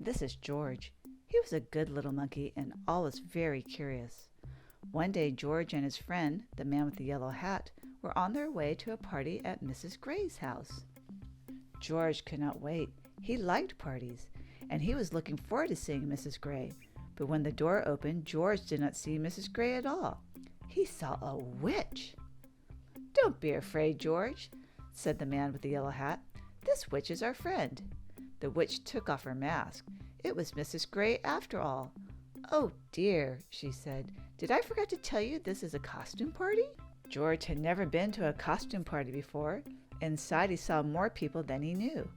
This is George. He was a good little monkey and always very curious. One day George and his friend, the man with the yellow hat, were on their way to a party at Mrs. Gray's house. George could not wait. He liked parties, and he was looking forward to seeing Mrs. Gray. But when the door opened, George did not see Mrs. Gray at all. He saw a witch. "Don't be afraid, George," said the man with the yellow hat. "This witch is our friend." The witch took off her mask. It was Mrs. Gray after all. "Oh dear," she said. "Did I forget to tell you this is a costume party?" George had never been to a costume party before. Inside he saw more people than he knew.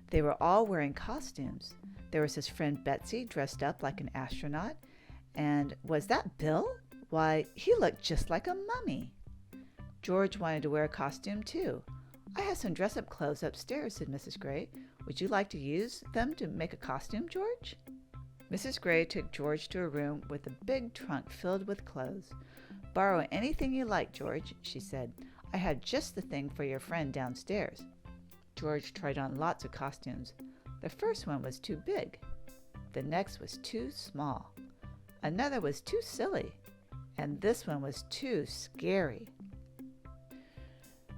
They were all wearing costumes. There was his friend Betsy dressed up like an astronaut. And was that Bill? Why, he looked just like a mummy. George wanted to wear a costume too. "I have some dress-up clothes upstairs," said Mrs. Gray. "Would you like to use them to make a costume, George?" Mrs. Gray took George to a room with a big trunk filled with clothes. "Borrow anything you like, George," she said. "I have just the thing for your friend downstairs." George tried on lots of costumes. The first one was too big. The next was too small. Another was too silly. And this one was too scary.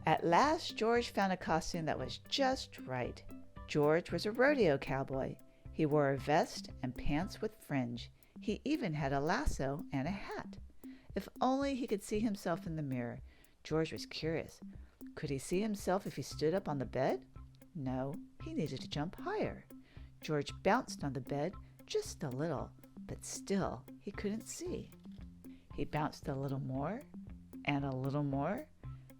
At last, George found a costume that was just right. George was a rodeo cowboy. He wore a vest and pants with fringe. He even had a lasso and a hat. If only he could see himself in the mirror. George was curious. Could he see himself if he stood up on the bed? No, he needed to jump higher. George bounced on the bed just a little, but still he couldn't see. He bounced a little more and a little more,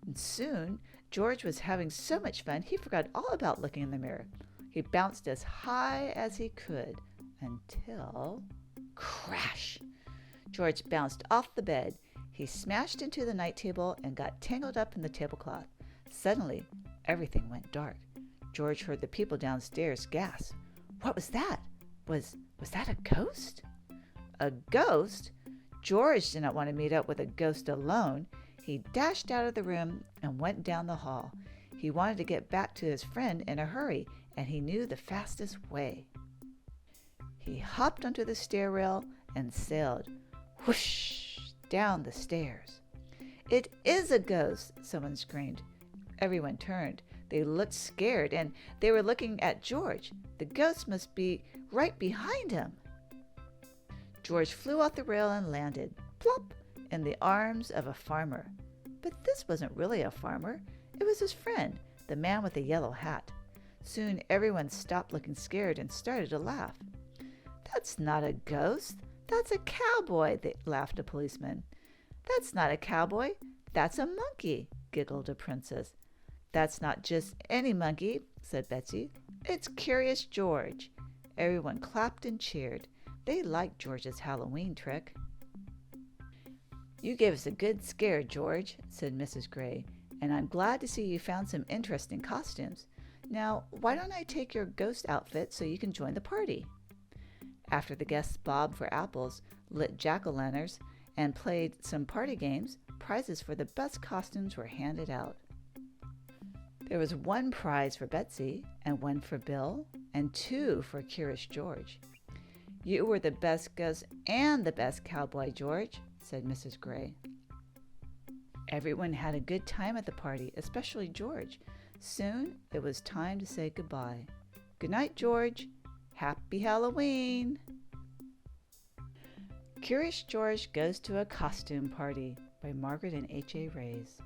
and soon George was having so much fun he forgot all about looking in the mirror. He bounced as high as he could until... crash! George bounced off the bed. He smashed into the night table and got tangled up in the tablecloth. Suddenly, everything went dark. George heard the people downstairs gasp. What was that? Was that a ghost? A ghost? George did not want to meet up with a ghost alone. He dashed out of the room and went down the hall. He wanted to get back to his friend in a hurry, and he knew the fastest way. He hopped onto the stair rail and sailed, whoosh, down the stairs. "It is a ghost!" someone screamed. Everyone turned. They looked scared, and they were looking at George. The ghost must be right behind him. George flew off the rail and landed, plop, in the arms of a farmer. But this wasn't really a farmer. It was his friend, the man with the yellow hat. Soon everyone stopped looking scared and started to laugh. "That's not a ghost. That's a cowboy," laughed a policeman. "That's not a cowboy. That's a monkey," giggled a princess. "That's not just any monkey," said Betsy. "It's Curious George." Everyone clapped and cheered. They liked George's Halloween trick. "You gave us a good scare, George," said Mrs. Gray, "and I'm glad to see you found some interesting costumes. Now, why don't I take your ghost outfit so you can join the party?" After the guests bobbed for apples, lit jack-o'-lanterns, and played some party games, prizes for the best costumes were handed out. There was one prize for Betsy, and one for Bill, and two for Curious George. "You were the best ghost and the best cowboy, George," said Mrs. Gray. Everyone had a good time at the party, especially George. Soon it was time to say goodbye. "Good night, George. Happy Halloween!" Curious George Goes to a Costume Party by Margaret and H.A. Rays.